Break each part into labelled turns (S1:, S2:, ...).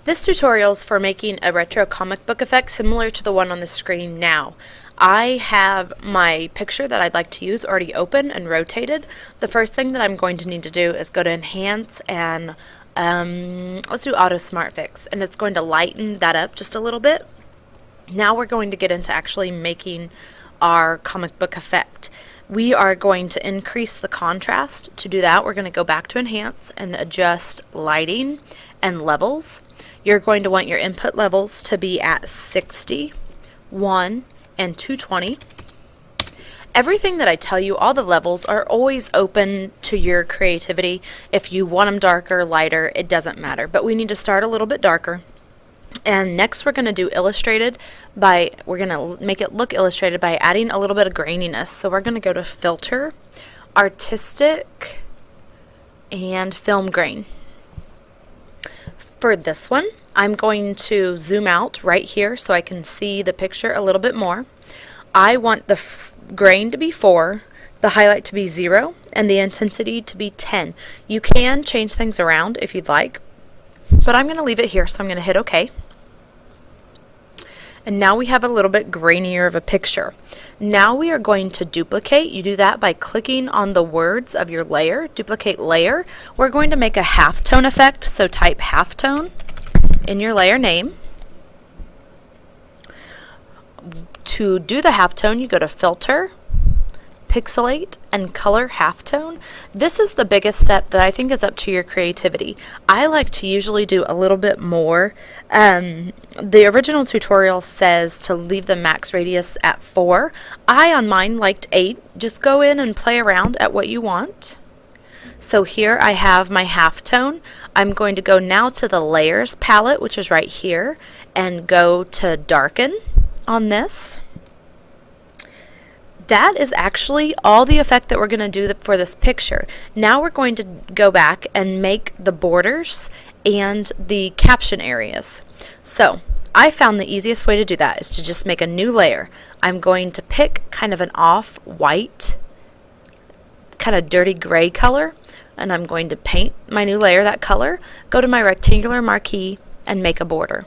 S1: This tutorial is for making a retro comic book effect similar to the one on the screen now. I have my picture that I'd like to use already open and rotated. The first thing that I'm going to need to do is go to Enhance and let's do Auto Smart Fix, and it's going to lighten that up just a little bit. Now we're going to get into actually making our comic book effect. We are going to increase the contrast. To do that, we're going to go back to Enhance and adjust lighting and levels. You're going to want your input levels to be at 60, 1, and 220. Everything that I tell you, all the levels are always open to your creativity. If you want them darker, lighter, it doesn't matter. But we need to start a little bit darker. And next we're going to do illustrated we're going to make it look illustrated by adding a little bit of graininess. So we're going to go to Filter, Artistic, and Film Grain. For this one, I'm going to zoom out right here so I can see the picture a little bit more. I want the grain to be 4, the highlight to be 0, and the intensity to be 10. You can change things around if you'd like, but I'm going to leave it here, so I'm going to hit OK. And now we have a little bit grainier of a picture. Now we are going to duplicate. You do that by clicking on the words of your layer, duplicate layer. We're going to make a halftone effect, so type halftone in your layer name. To do the halftone, you go to Filter, Pixelate, and Color Halftone. This is the biggest step that I think is up to your creativity. I like to usually do a little bit more. The original tutorial says to leave the max radius at 4. I, on mine, liked 8. Just go in and play around at what you want. So here I have my halftone. I'm going to go now to the Layers palette, which is right here, and go to Darken on this. That is actually all the effect that we're going to do for this picture. Now we're going to go back and make the borders and the caption areas. So I found the easiest way to do that is to just make a new layer. I'm going to pick kind of an off-white, kind of dirty gray color, and I'm going to paint my new layer that color, go to my rectangular marquee, and make a border.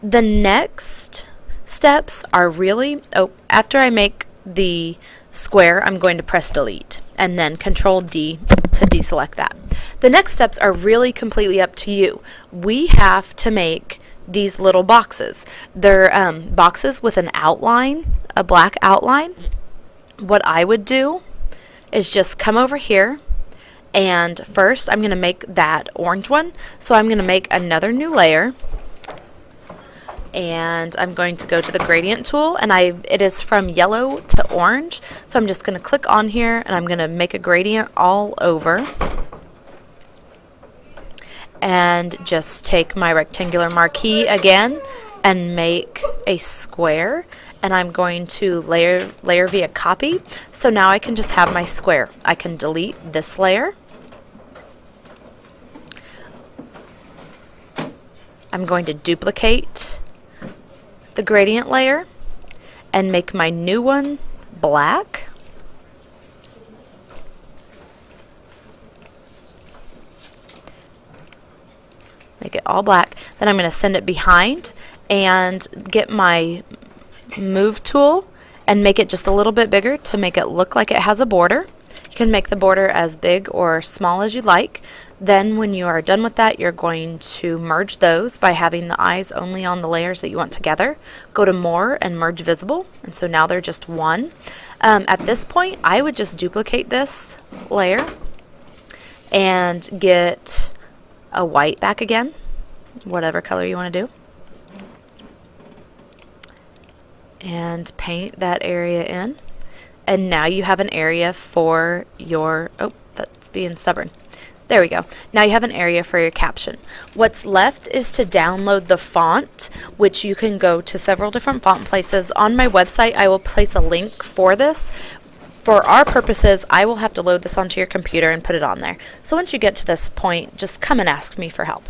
S1: The next steps are really, after I make the square, I'm going to press delete and then Control D to deselect that. The next steps are really completely up to you. We have to make these little boxes. They're boxes with an outline, a black outline. What I would do is just come over here, and first I'm going to make that orange one. So I'm going to make another new layer, and I'm going to go to the gradient tool, and it is from yellow to orange, so I'm just going to click on here and I'm going to make a gradient all over and just take my rectangular marquee again and make a square, and I'm going to layer via copy. So now I can just have my square. I can delete this layer. I'm going to duplicate the gradient layer and make my new one black. Make it all black. Then I'm going to send it behind and get my move tool and make it just a little bit bigger to make it look like it has a border. You can make the border as big or small as you like. Then when you are done with that, you're going to merge those by having the eyes only on the layers that you want together. Go to More and Merge Visible, and so now they're just one. At this point, I would just duplicate this layer and get a white back again, whatever color you want to do, and paint that area in. And now you have an area for your, that's being stubborn. There we go. Now you have an area for your caption. What's left is to download the font, which you can go to several different font places. On my website, I will place a link for this. For our purposes, I will have to load this onto your computer and put it on there. So once you get to this point, just come and ask me for help.